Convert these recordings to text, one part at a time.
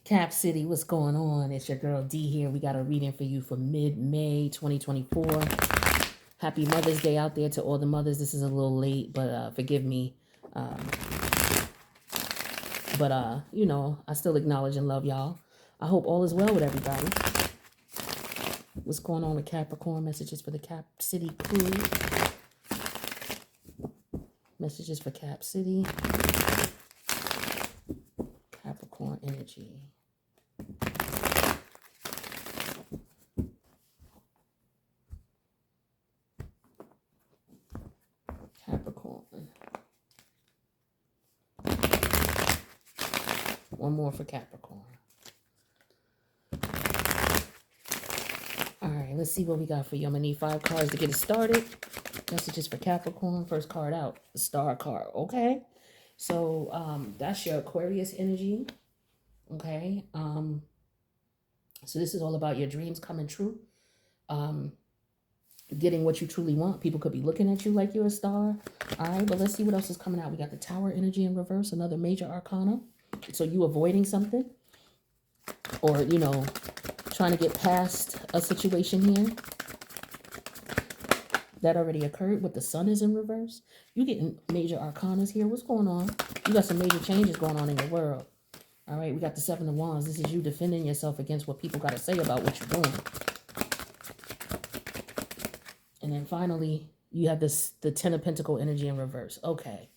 Cap City, what's going on? It's your girl D here. We got a reading for you for mid-May 2024. Happy Mother's Day out there to all the mothers. This is a little late, but forgive me. Um, but you know, I still acknowledge and love y'all. I hope all is well with everybody. What's going on with Capricorn? Messages for the Cap City crew. Messages for Cap City. Capricorn energy. Capricorn. One more for Capricorn. All right, let's see what we got for you. I'm going to need 5 cards to get it started. Messages for Capricorn. First card out, the Star card. Okay. So that's your Aquarius energy. Okay. So this is all about your dreams coming true. Getting what you truly want. People could be looking at you like you're a star. All right, but let's see what else is coming out. We got the Tower energy in reverse, another major arcana. So you avoiding something, or you know, trying to get past a situation here that already occurred. With the Sun is in reverse. You getting major arcanas here. What's going on? You got some major changes going on in your world. All right, we got the 7 of Wands. This is you defending yourself against what people got to say about what you're doing. And then finally, you have the 10 of Pentacle energy in reverse. Okay.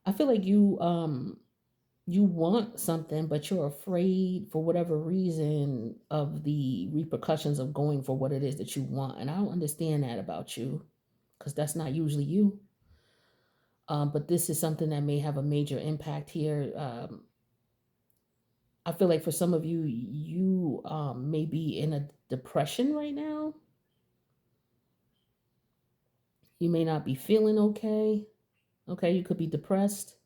I feel like you want something, but you're afraid for whatever reason of the repercussions of going for what it is that you want. And I don't understand that about you, because that's not usually you. But this is something that may have a major impact here. I feel like for some of you, you may be in a depression right now. You may not be feeling okay. Okay, you could be depressed.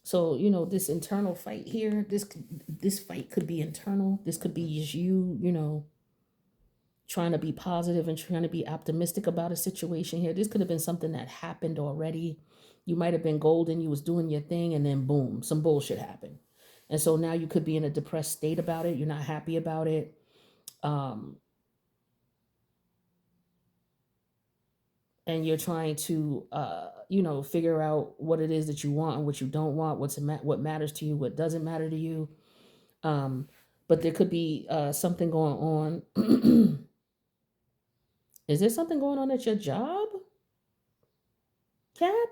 So, you know, this internal fight here, this fight could be internal. This could be just you, you know, trying to be positive and trying to be optimistic about a situation here. This could have been something that happened already. You might have been golden, you was doing your thing, and then boom, some bullshit happened. And so now you could be in a depressed state about it. You're not happy about it. And you're trying to you know, figure out what it is that you want and what you don't want, what matters to you, what doesn't matter to you. But there could be something going on. Is there something going on at your job, Cap?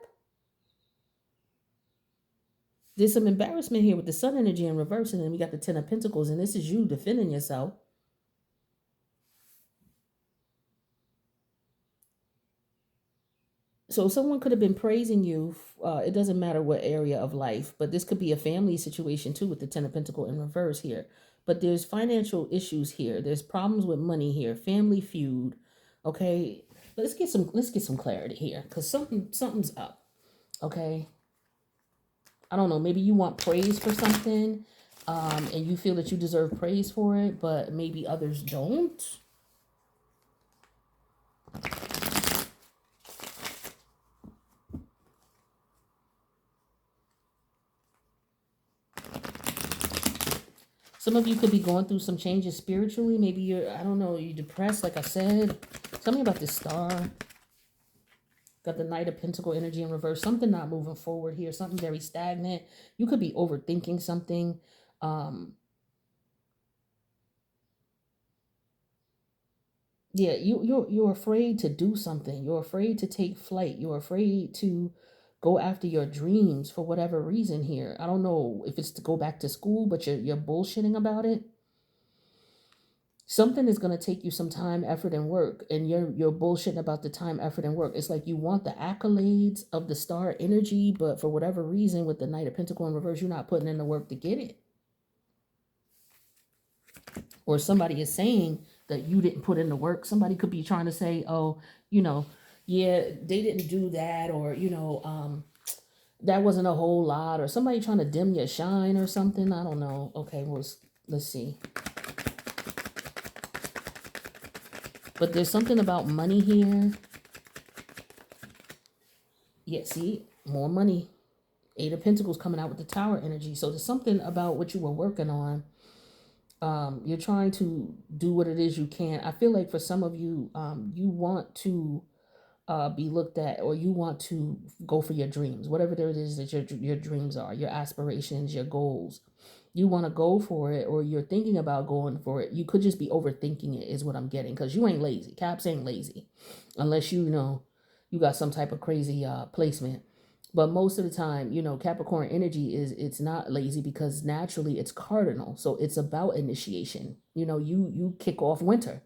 There's some embarrassment here with the Sun energy in reverse, and then we got the 10 of Pentacles, and this is you defending yourself. So someone could have been praising you. It doesn't matter what area of life, but this could be a family situation too with the 10 of Pentacles in reverse here. But there's financial issues here. There's problems with money here. Family feud. Okay, let's get some clarity here, because something's up. Okay, I don't know. Maybe you want praise for something, and you feel that you deserve praise for it, but maybe others don't. Some of you could be going through some changes spiritually. Maybe you're, I don't know, you're depressed, like I said. Tell me about this Star. Got the Knight of Pentacle energy in reverse. Something not moving forward here. Something very stagnant. You could be overthinking something. Yeah, you're afraid to do something. You're afraid to take flight. You're afraid to go after your dreams for whatever reason here. I don't know if it's to go back to school, but you're bullshitting about it. Something is going to take you some time, effort, and work, and you're bullshitting about the time, effort, and work. It's like you want the accolades of the Star energy, but for whatever reason, with the Knight of Pentacle in reverse, you're not putting in the work to get it. Or somebody is saying that you didn't put in the work. Somebody could be trying to say, oh, you know, yeah, they didn't do that, or that wasn't a whole lot, or somebody trying to dim your shine or something. I don't know. Okay, well, let's see. But there's something about money here. Yeah, see, more money. Eight of Pentacles coming out with the Tower energy. So there's something about what you were working on. You're trying to do what it is you can. I feel like for some of you, you want to be looked at, or you want to go for your dreams, whatever it is that your dreams are, your aspirations, your goals. You want to go for it, or you're thinking about going for it. You could just be overthinking it, is what I'm getting, because you ain't lazy. Caps ain't lazy, unless you got some type of crazy placement. But most of the time, Capricorn energy it's not lazy, because naturally it's cardinal, so it's about initiation. You kick off winter,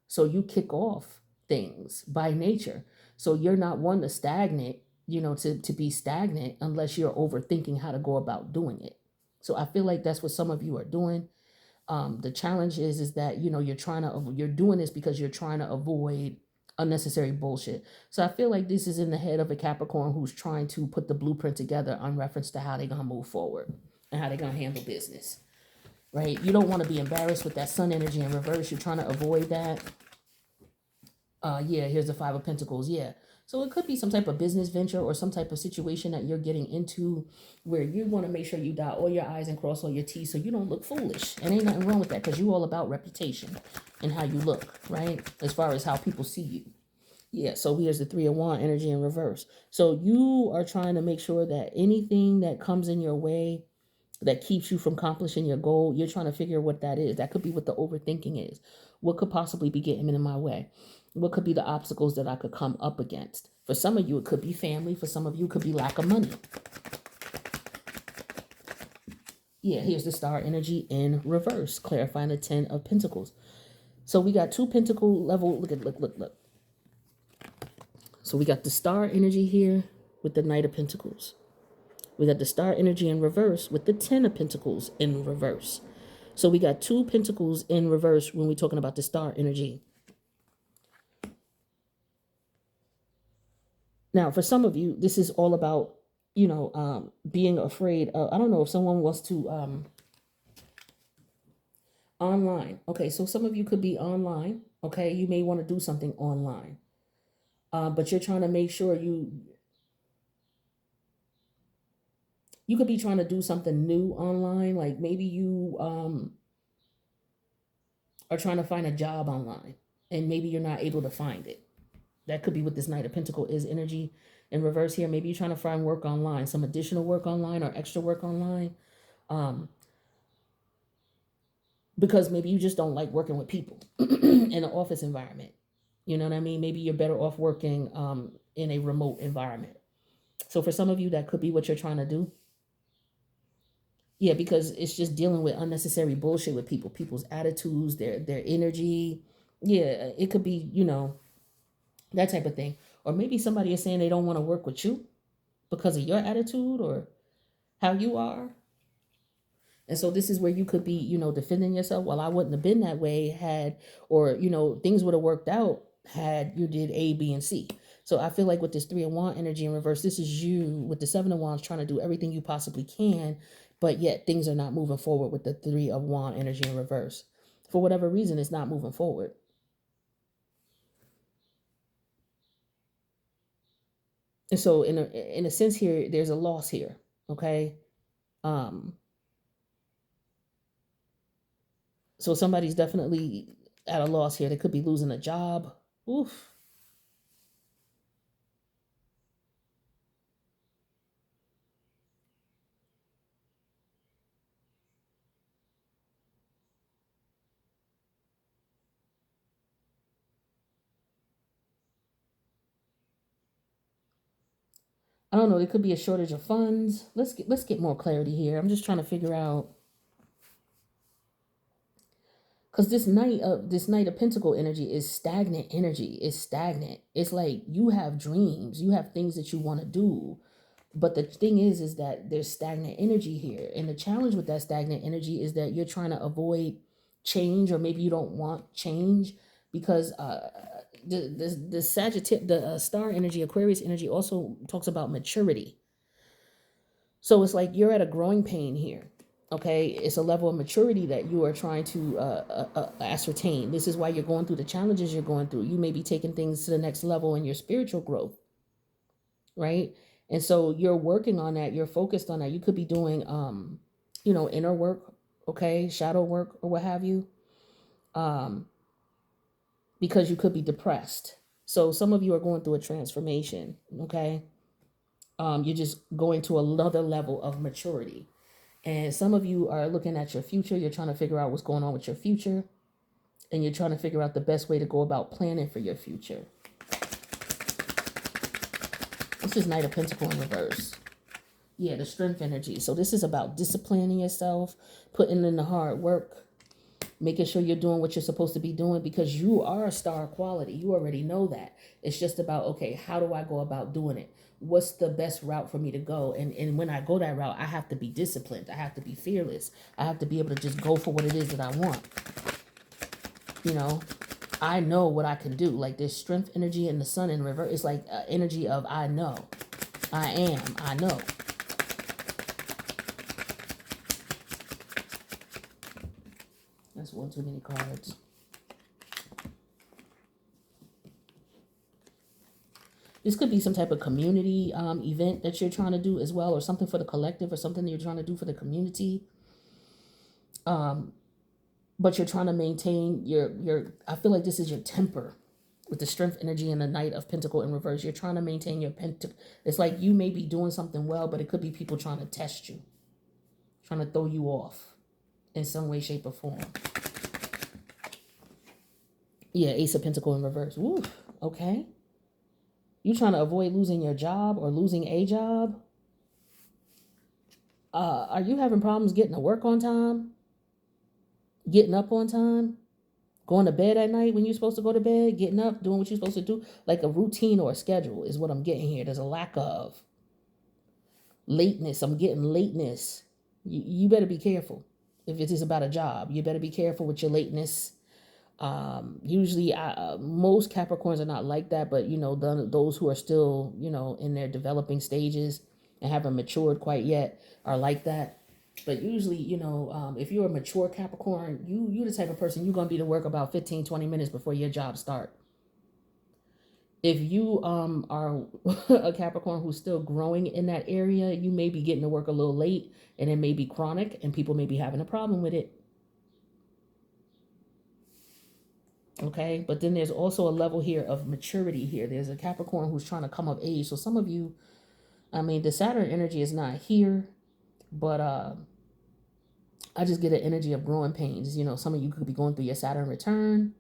so you kick off things by nature. So you're not one to stagnate, to be stagnant unless you're overthinking how to go about doing it. So I feel like that's what some of you are doing. The challenge is that you're doing this because you're trying to avoid unnecessary bullshit. So I feel like this is in the head of a Capricorn who's trying to put the blueprint together on reference to how they're gonna move forward and how they're gonna handle business. Right? You don't want to be embarrassed with that sun energy in reverse. You're trying to avoid that. Yeah, here's the Five of Pentacles. Yeah. So it could be some type of business venture or some type of situation that you're getting into where you want to make sure you dot all your I's and cross all your T's so you don't look foolish. And ain't nothing wrong with that, because you're all about reputation and how you look, right? As far as how people see you. Yeah, so here's the Three of Wands energy in reverse. So you are trying to make sure that anything that comes in your way that keeps you from accomplishing your goal, you're trying to figure what that is. That could be what the overthinking is. What could possibly be getting in my way? What could be the obstacles that I could come up against? For some of you, it could be family. For some of you, it could be lack of money. Yeah, here's the Star energy in reverse, clarifying the 10 of Pentacles. So we got two pentacle level. Look. So we got the Star energy here with the Knight of Pentacles. We got the Star energy in reverse with the 10 of Pentacles in reverse. So we got two pentacles in reverse when we're talking about the Star energy. Now, for some of you, this is all about, being afraid. I don't know if someone wants to, online. Okay, so some of you could be online. Okay, you may want to do something online. But you're trying to make sure you could be trying to do something new online. Like maybe you are trying to find a job online, and maybe you're not able to find it. That could be what this Knight of Pentacle is energy in reverse here. Maybe you're trying to find work online, some additional work online or extra work online. Because maybe you just don't like working with people in an office environment. You know what I mean? Maybe you're better off working in a remote environment. So for some of you, that could be what you're trying to do. Yeah, because it's just dealing with unnecessary bullshit with people, people's attitudes, their energy. Yeah, it could be, that type of thing. Or maybe somebody is saying they don't want to work with you because of your attitude or how you are. And so this is where you could be, defending yourself. Well, I wouldn't have been that way or, things would have worked out had you did A, B, and C. So I feel like with this Three of Wands energy in reverse, this is you with the Seven of Wands trying to do everything you possibly can, but yet things are not moving forward with the Three of Wands energy in reverse. For whatever reason, it's not moving forward. And so in a sense here, there's a loss here. Okay. Um, so somebody's definitely at a loss here. They could be losing a job. Oof. I don't know. There could be a shortage of funds. Let's get more clarity here. I'm just trying to figure out, because this Knight of Pentacle energy is stagnant energy. It's stagnant. It's like you have dreams, you have things that you want to do, but the thing is that there's stagnant energy here, and the challenge with that stagnant energy is that you're trying to avoid change, or maybe you don't want change, because the Sagittarius, the star energy, Aquarius energy, also talks about maturity. So it's like you're at a growing pain here. Okay, it's a level of maturity that you are trying to ascertain. This is why you're going through the challenges you're going through. You may be taking things to the next level in your spiritual growth, right? And so you're working on that. You're focused on that. You could be doing, inner work, okay, shadow work, or what have you, um, because you could be depressed. So some of you are going through a transformation, okay? You're just going to another level of maturity. And some of you are looking at your future. You're trying to figure out what's going on with your future. And you're trying to figure out the best way to go about planning for your future. This is Knight of Pentacles in reverse. Yeah, the strength energy. So this is about disciplining yourself, putting in the hard work, making sure you're doing what you're supposed to be doing, because you are a star quality. You already know that. It's just about, okay, how do I go about doing it? What's the best route for me to go? And when I go that route, I have to be disciplined. I have to be fearless. I have to be able to just go for what it is that I want. I know what I can do. Like this strength energy in the sun in reverse. It's like energy of I know. I am. I know. That's one too many cards. This could be some type of community event that you're trying to do as well, or something for the collective, or something that you're trying to do for the community. But you're trying to maintain your I feel like this is your temper with the strength energy and the Knight of Pentacles in reverse. You're trying to maintain your It's like you may be doing something well, but it could be people trying to test you, trying to throw you off in some way, shape, or form. Yeah, Ace of Pentacles in reverse. Woo, okay. You trying to avoid losing your job or losing a job? Are you having problems getting to work on time? Getting up on time? Going to bed at night when you're supposed to go to bed? Getting up, doing what you're supposed to do? Like a routine or a schedule is what I'm getting here. There's a lack of lateness. I'm getting lateness. You better be careful. If it is about a job, you better be careful with your lateness. Usually most Capricorns are not like that, but those who are still in their developing stages and haven't matured quite yet are like that. But usually if you're a mature Capricorn, you're the type of person, you're going to be to work about 15-20 minutes before your job start. If you are a Capricorn who's still growing in that area, you may be getting to work a little late, and it may be chronic, and people may be having a problem with it. Okay, but then there's also a level here of maturity here. There's a Capricorn who's trying to come of age. So some of you, the Saturn energy is not here, but I just get an energy of growing pains. Some of you could be going through your Saturn return.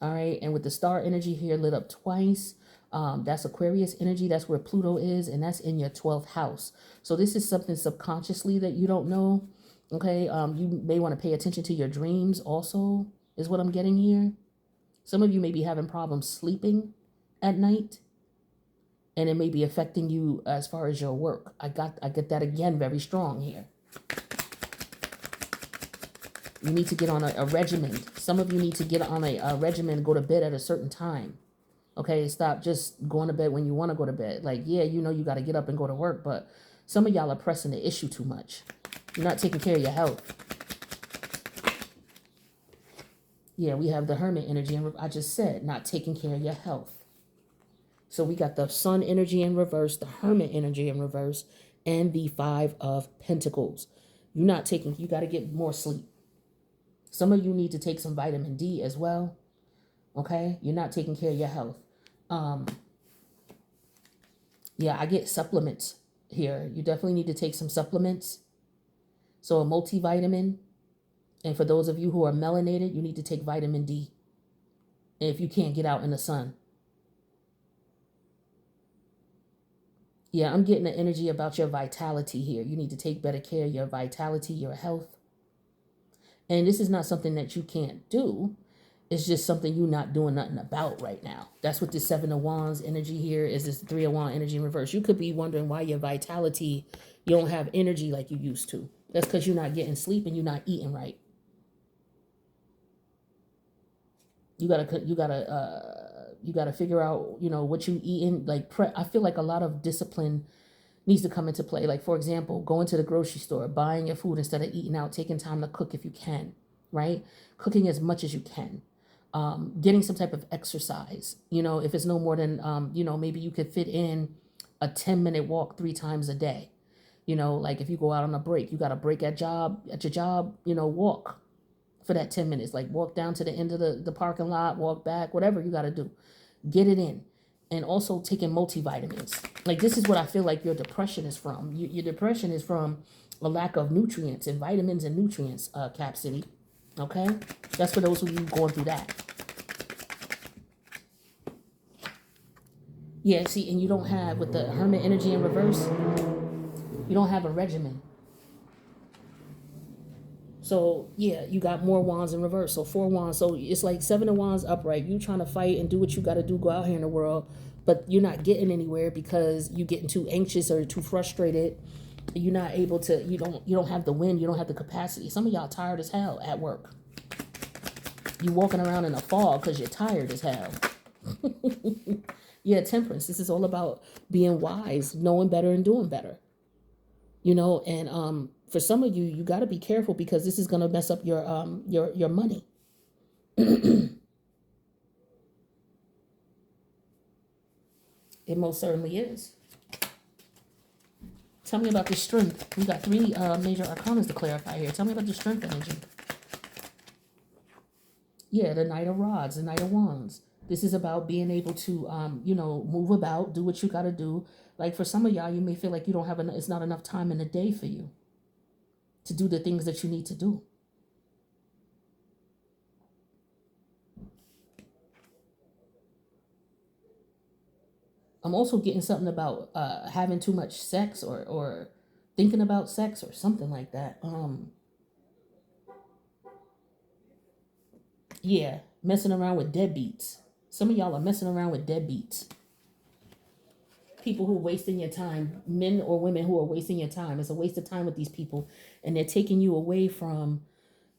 All right, and with the star energy here lit up twice, that's Aquarius energy. That's where Pluto is, and that's in your 12th house. So this is something subconsciously that you don't know. Okay, you may want to pay attention to your dreams also, is what I'm getting here. Some of you may be having problems sleeping at night, and it may be affecting you as far as your work. I get that again very strong here. You need to get on a regimen. Some of you need to get on a regimen and go to bed at a certain time. Okay, stop just going to bed when you want to go to bed. Like, yeah, you got to get up and go to work, but some of y'all are pressing the issue too much. You're not taking care of your health. Yeah, we have the Hermit energy, and I just said not taking care of your health. So we got the Sun energy in reverse, the Hermit energy in reverse, and the Five of Pentacles. You got to get more sleep. Some of you need to take some vitamin D as well. Okay, you're not taking care of your health. Yeah, I get supplements here. You definitely need to take some supplements. So a multivitamin. And for those of you who are melanated, you need to take vitamin D. And if you can't get out in the sun. Yeah, I'm getting the energy about your vitality here. You need to take better care of your vitality, your health. And this is not something that you can't do. It's just something you're not doing nothing about right now. That's what the Seven of Wands energy here is, this Three of Wands energy in reverse. You could be wondering why your vitality, you don't have energy like you used to. That's because you're not getting sleep and you're not eating right. You gotta figure out, what you eating. Like, I feel like a lot of discipline needs to come into play. Like, for example, going to the grocery store, buying your food instead of eating out, taking time to cook if you can, right? Cooking as much as you can. Getting some type of exercise, if it's no more than, maybe you could fit in a 10-minute walk 3 times a day. Like if you go out on a break, you got a break at your job, walk for that 10 minutes. Like walk down to the end of the parking lot, walk back, whatever you got to do. Get it in. And also taking multivitamins. Like this is what I feel like your depression is from. Your depression is from a lack of nutrients and vitamins and nutrients, Cap City. Okay? That's for those of you going through that. Yeah, see, and you don't have, with the Hermit energy in reverse, you don't have a regimen. So yeah, you got more wands in reverse. So 4 wands. So it's like 7 of wands upright. You trying to fight and do what you got to do, go out here in the world, but you're not getting anywhere because you're getting too anxious or too frustrated. You're not able to. You don't have the wind. You don't have the capacity. Some of y'all tired as hell at work. You walking around in a fog because you're tired as hell. Yeah, temperance. This is all about being wise, knowing better and doing better. And for some of you, you got to be careful because this is going to mess up your money. It most certainly is. Tell me about the strength. We got 3 major arcanas to clarify here. Tell me about the strength energy. Yeah, the Knight of Rods, the Knight of Wands. This is about being able to, move about, do what you got to do. Like for some of y'all, you may feel like you don't have it's not enough time in the day for you to do the things that you need to do. I'm also getting something about having too much sex or thinking about sex or something like that. Yeah, messing around with deadbeats. Some of y'all are messing around with deadbeats. People who are wasting your time, men or women who are wasting your time. It's a waste of time with these people, and they're taking you away from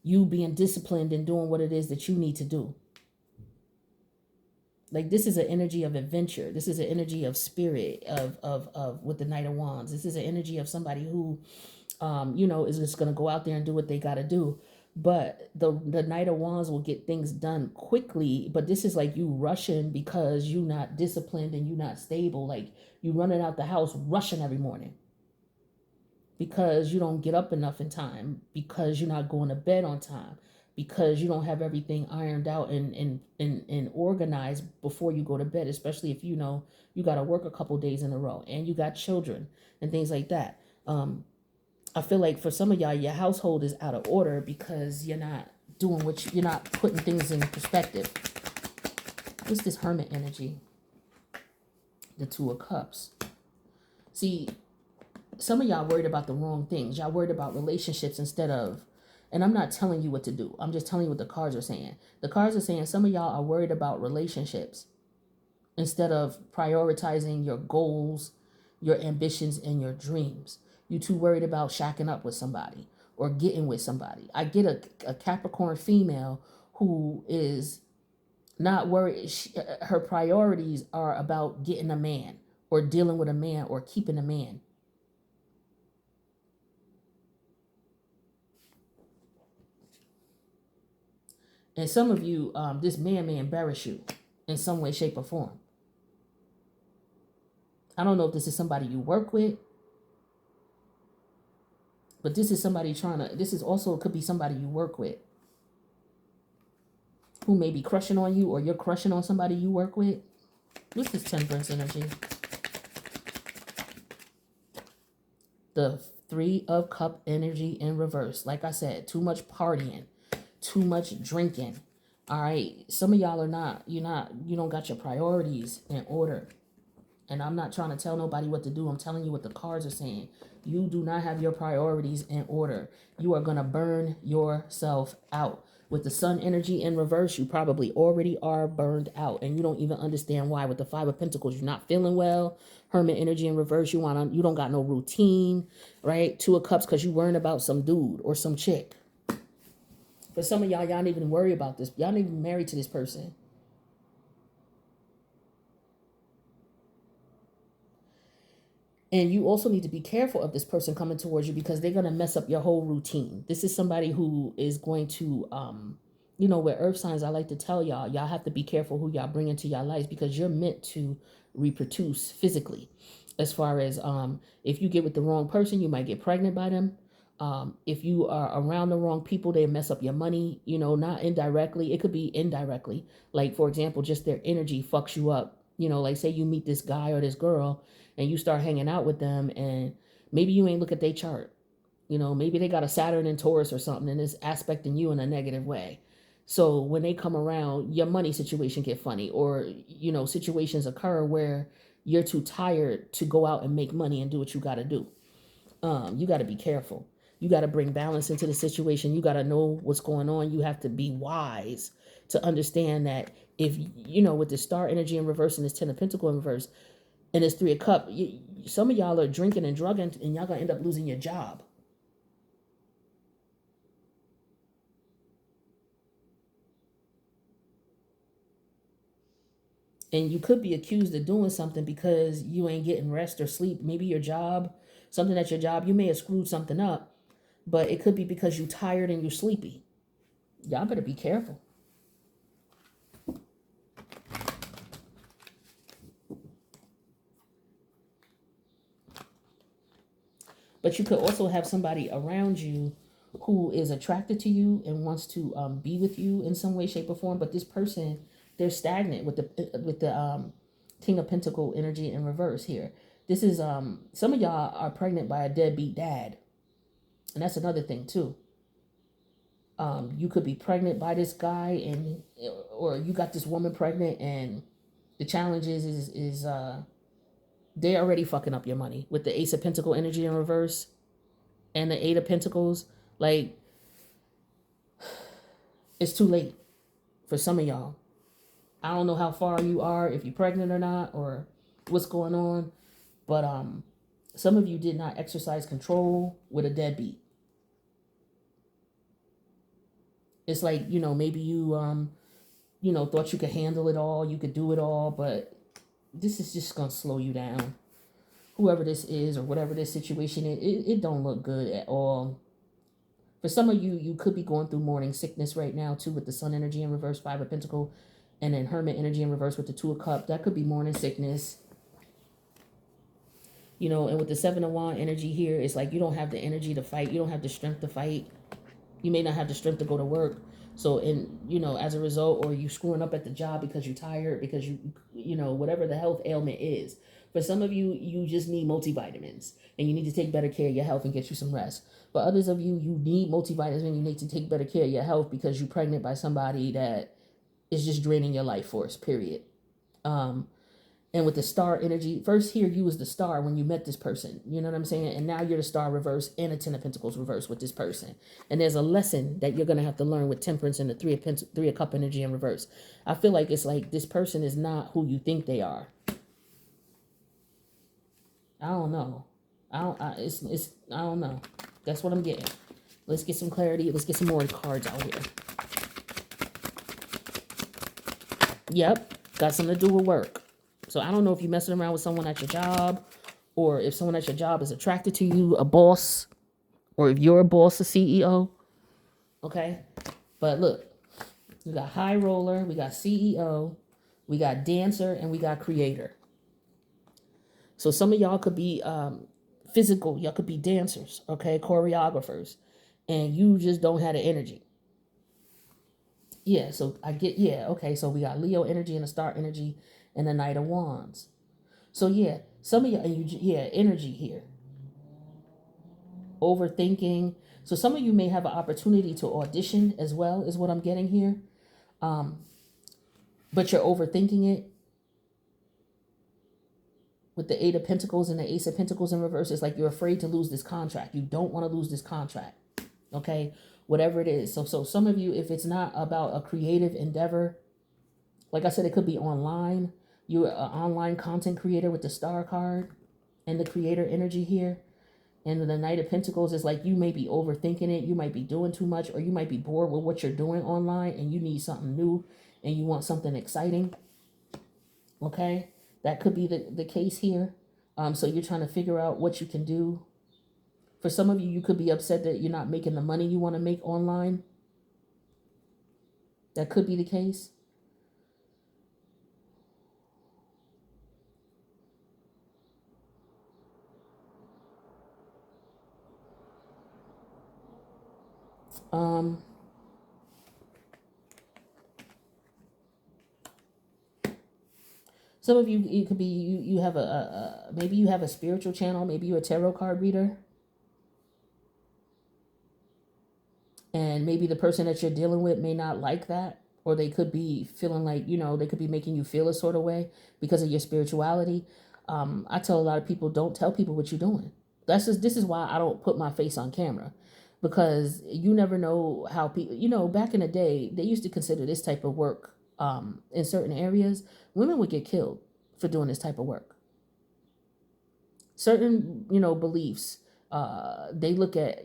you being disciplined and doing what it is that you need to do. Like this is an energy of adventure. This is an energy of spirit of with the Knight of Wands. This is an energy of somebody who, is just gonna go out there and do what they gotta do. But the Knight of Wands will get things done quickly. But this is like you rushing because you're not disciplined and you're not stable. Like you running out the house rushing every morning because you don't get up enough in time, because you're not going to bed on time, because you don't have everything ironed out and organized before you go to bed, especially if you got to work a couple days in a row and you got children and things like that. I feel like for some of y'all, your household is out of order because you're not doing you're not putting things in perspective. What's this Hermit energy? The 2 of Cups. See, some of y'all worried about the wrong things. Y'all worried about relationships instead of, and I'm not telling you what to do. I'm just telling you what the cards are saying. The cards are saying some of y'all are worried about relationships instead of prioritizing your goals, your ambitions, and your dreams. You too worried about shacking up with somebody or getting with somebody. I get a Capricorn female who is not worried. Her priorities are about getting a man or dealing with a man or keeping a man. And some of you, this man may embarrass you in some way, shape, or form. I don't know if this is somebody you work with, but this is somebody this is also, could be somebody you work with who may be crushing on you, or you're crushing on somebody you work with. What's this Temperance energy? The 3 of Cup energy in reverse. Like I said, too much partying, too much drinking. All right. Some of y'all you don't got your priorities in order. And I'm not trying to tell nobody what to do. I'm telling you what the cards are saying. You do not have your priorities in order. You are going to burn yourself out. With the Sun energy in reverse, you probably already are burned out. And you don't even understand why. With the 5 of Pentacles, you're not feeling well. Hermit energy in reverse, you don't got no routine, right? 2 of Cups, because you worrying about some dude or some chick. For some of y'all, y'all don't even worry about this. Y'all not even married to this person. And you also need to be careful of this person coming towards you because they're going to mess up your whole routine. This is somebody who is going to, with earth signs, I like to tell y'all have to be careful who y'all bring into your lives because you're meant to reproduce physically. As far as if you get with the wrong person, you might get pregnant by them. If you are around the wrong people, they mess up your money, not indirectly. It could be indirectly. Like, for example, just their energy fucks you up. Like say you meet this guy or this girl and you start hanging out with them and maybe you ain't look at their chart. Maybe they got a Saturn in Taurus or something and it's aspecting you in a negative way. So when they come around, your money situation get funny or, situations occur where you're too tired to go out and make money and do what you got to do. You got to be careful. You got to bring balance into the situation. You got to know what's going on. You have to be wise to understand that if, with the star energy in reverse and this 10 of Pentacle in reverse and this 3 of Cup, some of y'all are drinking and drugging and y'all going to end up losing your job. And you could be accused of doing something because you ain't getting rest or sleep. Maybe your job, something at your job, you may have screwed something up, but it could be because you're tired and you're sleepy. Y'all better be careful. But you could also have somebody around you who is attracted to you and wants to be with you in some way, shape, or form. But this person, they're stagnant with the King of Pentacle energy in reverse here. This is some of y'all are pregnant by a deadbeat dad, and that's another thing too. You could be pregnant by this guy, or you got this woman pregnant, and the challenge is they're already fucking up your money with the Ace of Pentacle energy in reverse and the 8 of Pentacles. Like, it's too late for some of y'all. I don't know how far you are, if you're pregnant or not, or what's going on, but some of you did not exercise control with a deadbeat. It's like, maybe you thought you could handle it all, you could do it all, but this is just gonna slow you down. Whoever this is or whatever this situation is, it don't look good at all. For some of you, you could be going through morning sickness right now too with the Sun energy in reverse, 5 of Pentacle, and then Hermit energy in reverse with the 2 of Cup. That could be morning sickness. And with the 7 of Wand energy here, it's like you don't have the energy to fight. You don't have the strength to fight. You may not have the strength to go to work. So, as a result, or you screwing up at the job because you're tired, because whatever the health ailment is. For some of you, you just need multivitamins and you need to take better care of your health and get you some rest. For others of you, you need multivitamins and you need to take better care of your health because you're pregnant by somebody that is just draining your life force, period. And with the star energy, first here you was the star when you met this person. You know what I'm saying? And now you're the star reverse and a 10 of Pentacles reverse with this person. And there's a lesson that you're going to have to learn with Temperance and the 3 of Cup energy in reverse. I feel like it's like this person is not who you think they are. I don't know. I don't know. That's what I'm getting. Let's get some clarity. Let's get some more cards out here. Yep. Got something to do with work. So I don't know if you're messing around with someone at your job or if someone at your job is attracted to you, a boss, or if you're a boss, a CEO. Okay? But look, we got high roller, we got CEO, we got dancer, and we got creator. So some of y'all could be physical. Y'all could be dancers, okay? Choreographers. And you just don't have the energy. Yeah, so okay. So we got Leo energy and the star energy and the Knight of Wands. So yeah, some of you, energy here. Overthinking. So some of you may have an opportunity to audition as well, is what I'm getting here. But you're overthinking it. With the 8 of Pentacles and the Ace of Pentacles in reverse, it's like you're afraid to lose this contract. You don't want to lose this contract. Okay? Whatever it is. So some of you, if it's not about a creative endeavor, like I said, it could be online. You're an online content creator with the star card and the creator energy here. And the Knight of Pentacles is like you may be overthinking it. You might be doing too much, or you might be bored with what you're doing online and you need something new and you want something exciting. Okay? That could be the case here. So you're trying to figure out what you can do. For some of you, you could be upset that you're not making the money you want to make online. That could be the case. Um, some of you, it could be you have maybe you have a spiritual channel, maybe you're a tarot card reader, and maybe the person that you're dealing with may not like that, or they could be feeling like, they could be making you feel a sort of way because of your spirituality. I tell a lot of people, don't tell people what you're doing. This is why I don't put my face on camera, because you never know how people, back in the day they used to consider this type of work, in certain areas women would get killed for doing this type of work. Certain beliefs, they look at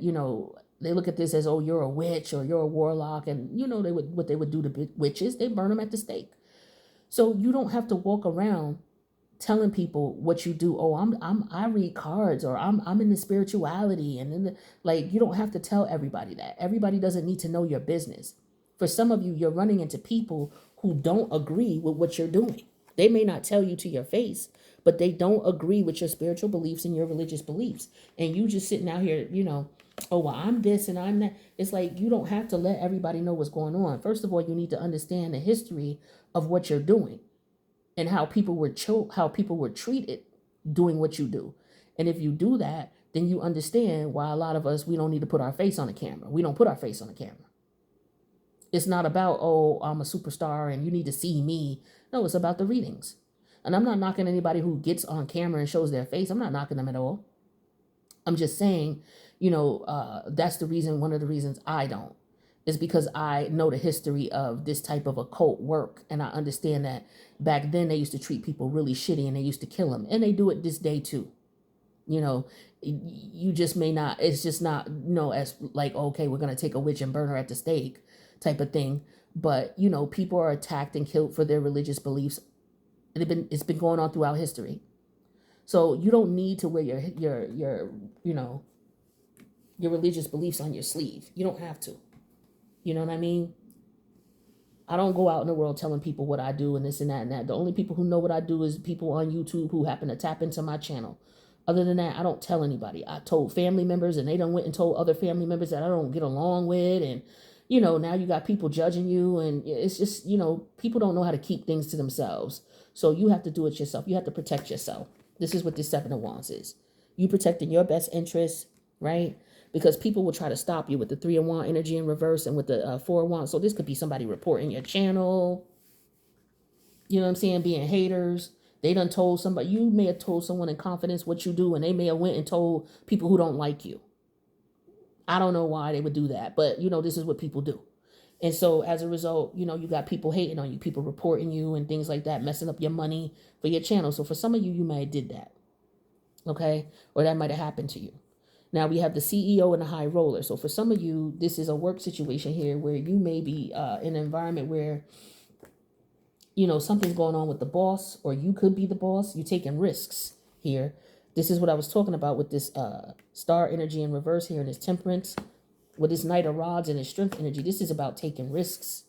this as, oh, you're a witch or you're a warlock, and what they would do to witches, they burn them at the stake. So you don't have to walk around telling people what you do. Oh, I read cards, or I'm in the spirituality, and like, you don't have to tell everybody that. Everybody doesn't need to know your business. For some of you, you're running into people who don't agree with what you're doing. They may not tell you to your face, but they don't agree with your spiritual beliefs and your religious beliefs. And you just sitting out here, oh, well, I'm this and I'm that. It's like, you don't have to let everybody know what's going on. First of all, you need to understand the history of what you're doing and how people were treated doing what you do. And if you do that, then you understand why a lot of us, we don't need to put our face on the camera. We don't put our face on the camera. It's not about, oh, I'm a superstar and you need to see me. No, it's about the readings. And I'm not knocking anybody who gets on camera and shows their face. I'm not knocking them at all. I'm just saying, that's the reason, one of the reasons I don't, is because I know the history of this type of occult work. And I understand that back then they used to treat people really shitty and they used to kill them. And they do it this day too. You just may not, it's just not, as like, okay, we're going to take a witch and burn her at the stake type of thing. But, people are attacked and killed for their religious beliefs. It's been going on throughout history. So you don't need to wear your religious beliefs on your sleeve. You don't have to. You know what I mean? I don't go out in the world telling people what I do and this and that and that. The only people who know what I do is people on YouTube who happen to tap into my channel. Other than that, I don't tell anybody. I told family members, and they done went and told other family members that I don't get along with. And, now you got people judging you. And it's just, people don't know how to keep things to themselves. So you have to do it yourself. You have to protect yourself. This is what this Seven of Wands is. You protecting your best interests, right? Because people will try to stop you with the Three of Wands energy in reverse and with the Four of Wands. So this could be somebody reporting your channel. You know what I'm saying? Being haters. They done told somebody, you may have told someone in confidence what you do, and they may have went and told people who don't like you. I don't know why they would do that, but this is what people do. And so as a result, you got people hating on you, people reporting you and things like that, messing up your money for your channel. So for some of you, you may have did that. Okay. Or that might have happened to you. Now we have the CEO and the high roller. So for some of you, this is a work situation here where you may be in an environment where, something's going on with the boss, or you could be the boss. You're taking risks here. This is what I was talking about with this star energy in reverse here and this temperance. With this Knight of Rods and his strength energy, this is about taking risks.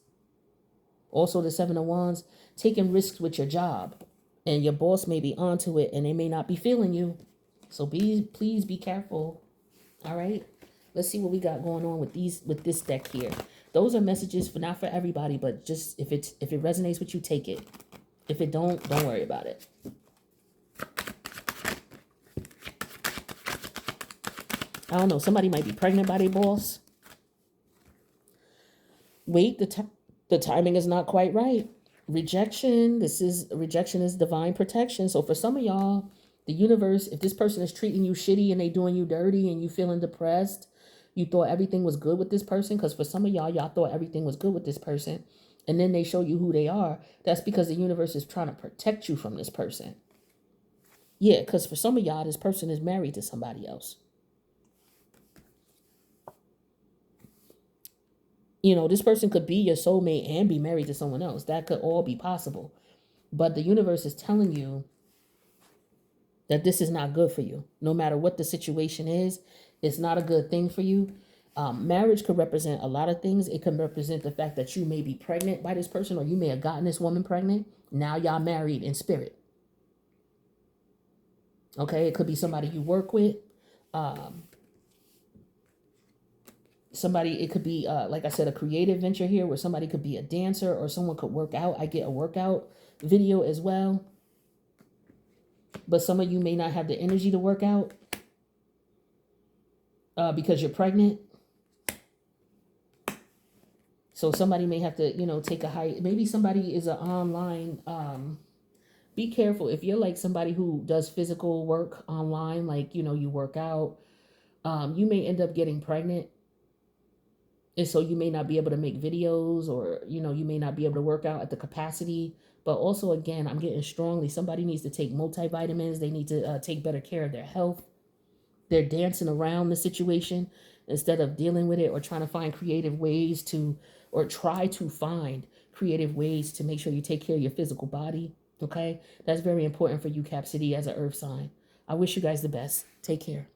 Also the Seven of Wands, taking risks with your job. And your boss may be onto it and they may not be feeling you. So please be careful. All right. Let's see what we got going on with this deck here. Those are messages for not for everybody, but just if it resonates with you, take it. If it don't worry about it. I don't know. Somebody might be pregnant by their boss. Wait, the timing is not quite right. Rejection is divine protection. So for some of y'all, the universe, if this person is treating you shitty and they doing you dirty and you feeling depressed, you thought everything was good with this person. Because for some of y'all thought everything was good with this person. And then they show you who they are. That's because the universe is trying to protect you from this person. Yeah, because for some of y'all, this person is married to somebody else. This person could be your soulmate and be married to someone else. That could all be possible. But the universe is telling you that this is not good for you. No matter what the situation is, it's not a good thing for you. Marriage could represent a lot of things. It can represent the fact that you may be pregnant by this person, or you may have gotten this woman pregnant. Now y'all married in spirit. Okay, it could be somebody you work with. Um, somebody, it could be, like I said, a creative venture here where somebody could be a dancer or someone could work out. I get a workout video as well. But some of you may not have the energy to work out because you're pregnant. So somebody may have to, take a hike. Maybe somebody is an online. Be careful if you're like somebody who does physical work online, like, you work out. You may end up getting pregnant. And so you may not be able to make videos, or, you may not be able to work out at the capacity. But also, again, I'm getting strongly, somebody needs to take multivitamins. They need to take better care of their health. They're dancing around the situation instead of dealing with it, or trying to find creative ways to, or try to find creative ways to make sure you take care of your physical body. Okay? That's very important for you, Cap City, as an earth sign. I wish you guys the best. Take care.